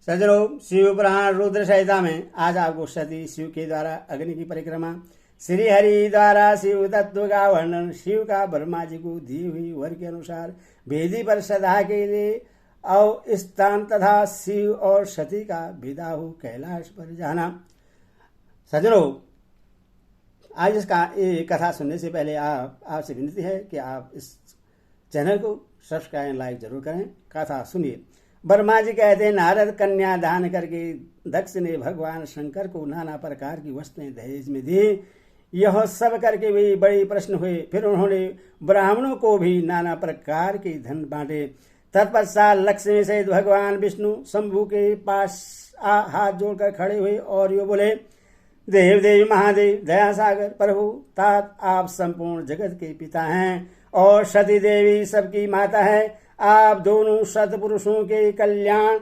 सज्जनों, शिव पुराण रुद्र संहिता में आज आपको सती शिव के द्वारा अग्नि की परिक्रमा, श्री हरि द्वारा शिव तत्व का वर्णन, शिव का ब्रह्मा जी को दी हुई वर के अनुसार वेदी पर सदा के लिए अवस्थान तथा शिव और सती का विदाहु कैलाश पर जाना। सज्जनों, आज इसका कथा सुनने से पहले आपसे विनती है कि आप इस चैनल को सब्सक्राइब लाइक जरूर करें। कथा सुनिए। ब्रह्मा जी कहते हैं, नारद कन्या दान करके दक्ष ने भगवान शंकर को नाना प्रकार की वस्तुएं दहेज में दी। यह सब करके वे बड़े प्रश्न हुए। फिर उन्होंने ब्राह्मणों को भी नाना प्रकार के धन बांटे। तत्पश्चात लक्ष्मी सहित भगवान विष्णु शंभु के पास हाथ जोड़कर खड़े हुए और यो बोले, देव देव महादेव दया सागर प्रभु, तात आप संपूर्ण जगत के पिता हैं और सती देवी सबकी माता है। आप दोनों सत्पुरुषों के कल्याण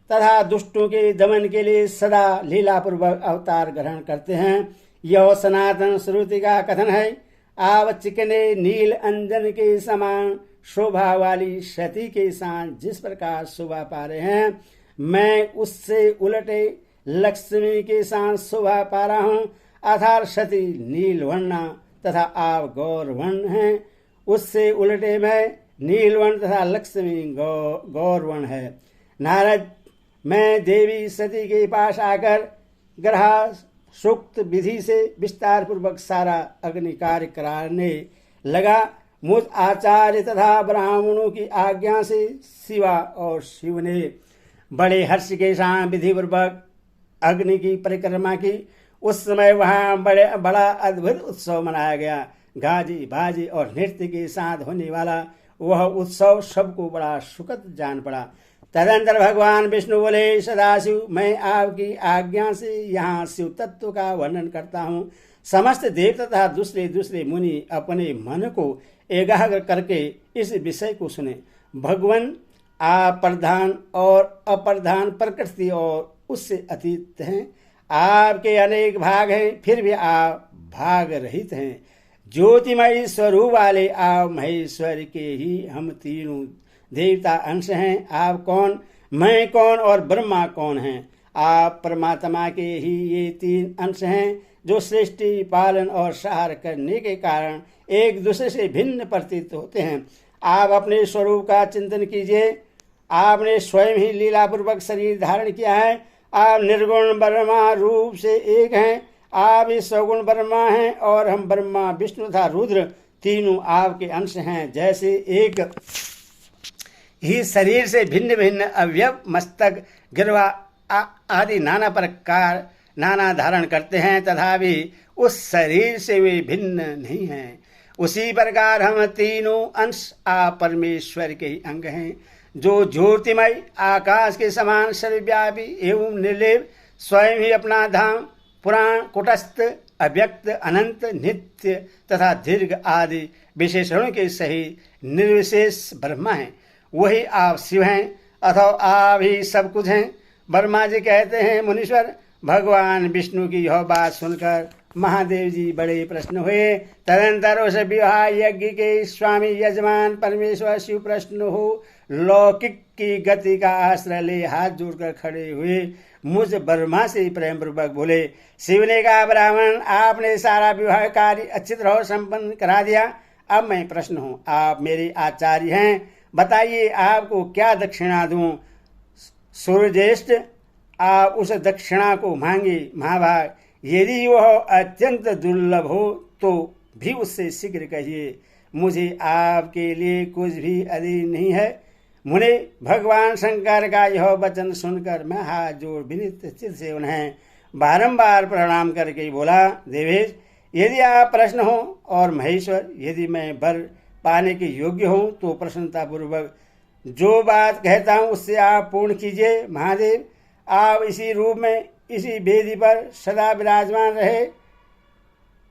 तथा दुष्टों के दमन के लिए सदा लीलापूर्वक अवतार ग्रहण करते हैं। यह सनातन श्रुति का कथन है। आप चिकने नील अंजन के समान शोभा वाली सती के साथ जिस प्रकार शोभा पा रहे हैं, मैं उससे उलटे लक्ष्मी के साथ शोभा पा रहा हूँ। अर्थात सती नीलवर्णा तथा आप गौरवर्ण हैं, उससे उलटे मैं नीलवर्ण तथा लक्ष्मी गौरवर्ण है। नारद, मैं देवी सती के पास आकर ग्रह सूक्त विधि से विस्तार पूर्वक सारा अग्नि कार्य कराने लगा। मुझ आचार्य तथा ब्राह्मणों की आज्ञा से शिवा और शिव ने बड़े हर्ष के साथ विधि पूर्वक अग्नि की परिक्रमा की। उस समय वहां बड़ा अद्भुत उत्सव मनाया गया। गाजी बाजी और नृत्य के साथ होने वाला वह उत्सव सबको बड़ा सुखद जान पड़ा। तदंतर भगवान विष्णु बोले, सदाशिव, मैं आपकी आज्ञा से यहाँ शिव तत्व का वर्णन करता हूँ। समस्त देव तथा दूसरे दूसरे मुनि अपने मन को एकाग्र करके इस विषय को सुने। भगवान आप प्रधान और अप्रधान प्रकृति और उससे अतीत हैं। आपके अनेक भाग हैं, फिर भी आप भाग रहित हैं। ज्योतिमय स्वरूप वाले आप महेश्वर के ही हम तीनों देवता अंश हैं। आप कौन, मैं कौन और ब्रह्मा कौन हैं? आप परमात्मा के ही ये तीन अंश हैं जो सृष्टि पालन और सहार करने के कारण एक दूसरे से भिन्न प्रतीत होते हैं। आप अपने स्वरूप का चिंतन कीजिए। आपने स्वयं ही लीलापूर्वक शरीर धारण किया है। आप निर्गुण ब्रह्मा रूप से एक हैं। आप ही सगुण ब्रह्मा हैं और हम ब्रह्मा विष्णु तथा रुद्र तीनों आपके अंश हैं। जैसे एक ही शरीर से भिन्न भिन्न अवयव मस्तक गिरवा आदि नाना प्रकार नाना धारण करते हैं, तथा भी उस शरीर से वे भिन्न नहीं हैं, उसी प्रकार हम तीनों अंश आप परमेश्वर के ही अंग हैं, जो ज्योतिमय आकाश के समान सर्वव्यापी एवं निर्लेप स्वयं ही अपना धाम पुराण कुटस्थ अव्यक्त अनंत नित्य तथा दीर्घ आदि विशेषणों के सही निर्विशेष ब्रह्मा हैं। वही आप शिव हैं अथवा आप ही सब कुछ हैं। ब्रह्मा जी कहते हैं, मुनीश्वर, भगवान विष्णु की यह बात सुनकर महादेव जी बड़े प्रश्न हुए। तदंतर उस विवाह यज्ञ के स्वामी यजमान परमेश्वर शिव प्रश्न हो लौकिक की गति का आश्रय ले हाथ जोड़कर खड़े हुए मुझ ब्रह्मा से प्रेम पूर्वक बोले, शिव ने कहा, ब्राह्मण, आपने सारा विवाह कार्य अच्छी तरह संपन्न करा दिया। अब मैं प्रश्न हूँ, आप मेरे आचार्य हैं, बताइए आपको क्या दक्षिणा दूं? सूर्यज्येष्ठ, आप उस दक्षिणा को मांगे महाभाग। यदि वह अत्यंत दुर्लभ हो तो भी उससे शीघ्र कहिए। मुझे आपके लिए कुछ भी अधीन नहीं है। मुने भगवान शंकर का यह वचन सुनकर मैं हाथ जोड़ विनीत चित्त से उन्हें बारंबार प्रणाम करके बोला, देवेश, यदि आप प्रश्न हो और महेश्वर, यदि मैं वर पाने के योग्य हूँ तो प्रसन्नता पूर्वक जो बात कहता हूँ उससे आप पूर्ण कीजिए। महादेव, आप इसी रूप में इसी वेदी पर सदा विराजमान रहे,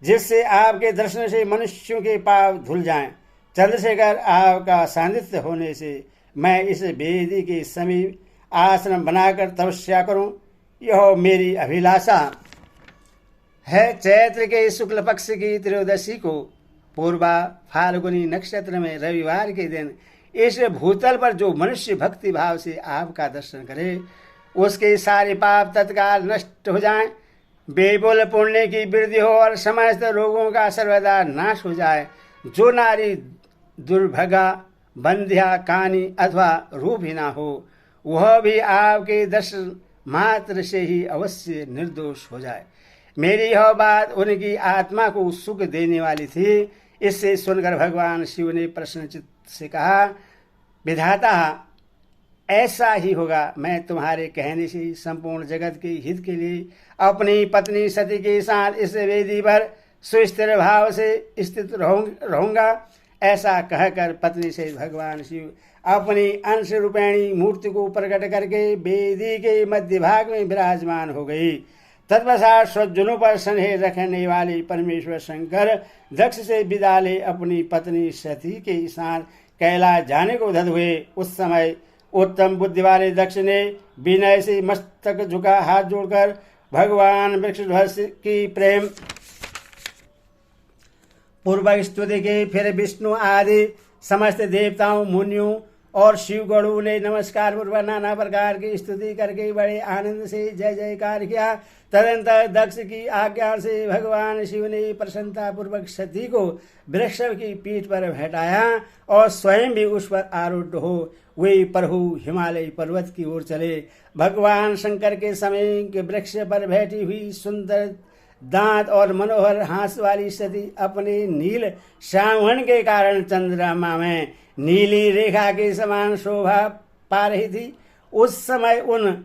जिससे आपके दर्शन से मनुष्यों के पाप धुल जाएं। चंद्रशेखर, आपका सान्निध्य होने से मैं इस वेदी के समीप आश्रम बनाकर तपस्या करूं, यह मेरी अभिलाषा है। चैत्र के शुक्ल पक्ष की त्रयोदशी को पूर्वा फाल्गुनी नक्षत्र में रविवार के दिन इस भूतल पर जो मनुष्य भक्ति भाव से आपका दर्शन करे, उसके सारे पाप तत्काल नष्ट हो जाएं, बेबुल पुण्य की वृद्धि हो और समस्त रोगों का सर्वदा नाश हो जाए। जो नारी दुर्भगा, बंध्या, कानी अथवा रूपहीना हो, वह भी आपके दर्शन मात्र से ही अवश्य निर्दोष हो जाए। मेरी यह बात उनकी आत्मा को सुख देने वाली थी। इससे सुनकर भगवान शिव ने प्रसन्नचित्त से कहा, विधाता ऐसा ही होगा। मैं तुम्हारे कहने से संपूर्ण जगत के हित के लिए अपनी पत्नी सती के साथ इस वेदी पर सुस्थिर भाव से स्थित रहूंगा। ऐसा कहकर पत्नी से भगवान शिव अपनी अंश रूपेणी मूर्ति को प्रकट करके वेदी के मध्य भाग में विराजमान हो गई। तत्पश्चात स्वजनों पर स्नेह रखने वाले परमेश्वर शंकर दक्ष से विदा ले अपनी पत्नी सती के साथ कैलाश जाने को उद्यत हुए। उस समय उत्तम बुद्धि वाले दक्ष ने विनय से मस्तक झुका हाथ जोड़कर भगवान वृषध्वज की प्रेम पूर्वक स्तुति की। फिर विष्णु आदि समस्त देवताओं, मुनियों और शिवगणों ने नमस्कार पूर्वक नाना प्रकार की स्तुति करके बड़े आनंद से जय जयकार किया। तदंतर दक्ष की आज्ञा से भगवान शिव ने प्रसन्नता पूर्वक सती को वृक्ष की पीठ पर बैठाया और स्वयं भी उस पर आरूढ़ हो वे प्रभु हिमालय पर्वत की ओर चले। भगवान शंकर के समय के वृक्ष पर बैठी हुई सुंदर दांत और मनोहर हास वाली सती अपने नील श्यामवर्ण के कारण चंद्रमा में नीली रेखा के समान शोभा पा रही थी। उस समय उन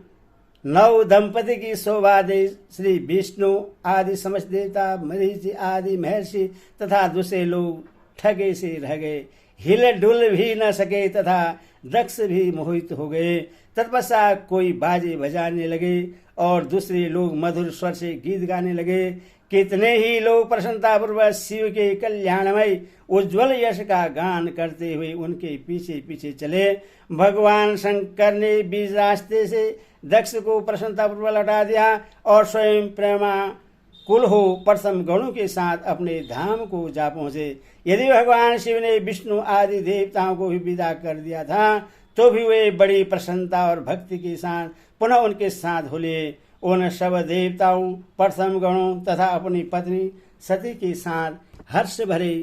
नव दंपति की शोभा दे श्री विष्णु आदि समस्त देवता, मरीचि आदि महर्षि तथा दूसरे लोग ठगे से रह गए, हिल डुल भी न सके तथा दक्ष भी मोहित हो गए। तत्पश्चात कोई बाजे बजाने लगे और दूसरे लोग मधुर स्वर से गीत गाने लगे। कितने ही लोग प्रसन्नतापूर्वक शिव के कल्याणमय उज्ज्वल यश का गान करते हुए उनके पीछे पीछे चले। भगवान शंकर ने बीच रास्ते से दक्ष को प्रसन्नतापूर्वक लौटा दिया और स्वयं प्रेमाकुल हो प्रथम गणों के साथ अपने धाम को जा पहुंचे। यदि भगवान शिव ने विष्णु आदि देवताओं को भी विदा कर दिया था तो भी वे बड़ी प्रसन्नता और भक्ति के साथ पुनः उनके साथ हो लिए। उन सब देवताओं, प्रथम गणों तथा अपनी पत्नी सती के साथ हर्ष भरे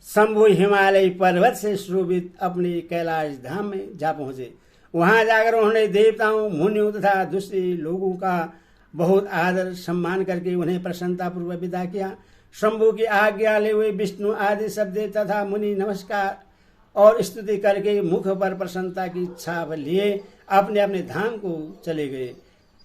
शंभु हिमालय पर्वत से शोभित अपने कैलाश धाम में जा पहुंचे। वहां जाकर उन्होंने देवताओं, मुनियों तथा दूसरे लोगों का बहुत आदर सम्मान करके उन्हें प्रसन्नतापूर्वक विदा किया। शंभु की आज्ञा ले हुए विष्णु आदि सब देवता तथा मुनि नमस्कार और स्तुति करके मुख पर प्रसन्नता की छाप लिए अपने अपने धाम को चले गए।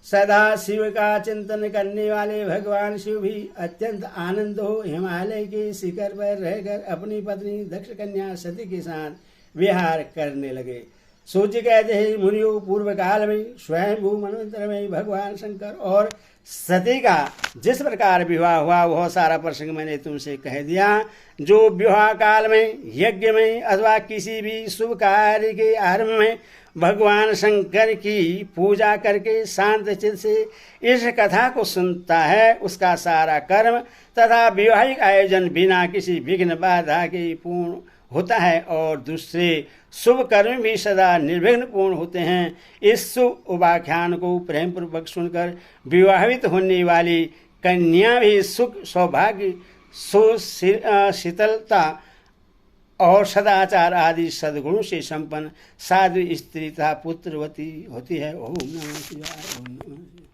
सदा शिव का चिंतन करने वाले भगवान शिव भी अत्यंत आनंद हो हिमालय के शिखर पर रहकर अपनी पत्नी दक्ष कन्या सती के साथ विहार करने लगे। सूर्य कहते हैं, मुनियों, पूर्व काल में स्वयं भू मनवंतर में भगवान शंकर और सती का जिस प्रकार विवाह हुआ वह सारा प्रसंग मैंने तुमसे कह दिया। जो विवाह काल में, यज्ञ में अथवा किसी भी शुभ कार्य के आरंभ में भगवान शंकर की पूजा करके शांत चित्त से इस कथा को सुनता है, उसका सारा कर्म तथा वैवाहिक आयोजन बिना किसी विघ्न बाधा के पूर्ण होता है और दूसरे शुभ कर्म भी सदा निर्विघ्न पूर्ण होते हैं। इस शुभ उपाख्यान को प्रेम पूर्वक सुनकर विवाहित होने वाली कन्या भी सुख, सौभाग्य, शीतलता और सदाचार आदि सद्गुणों से संपन्न साधु स्त्री तथा पुत्रवती होती है। ओम नमः शिवाय।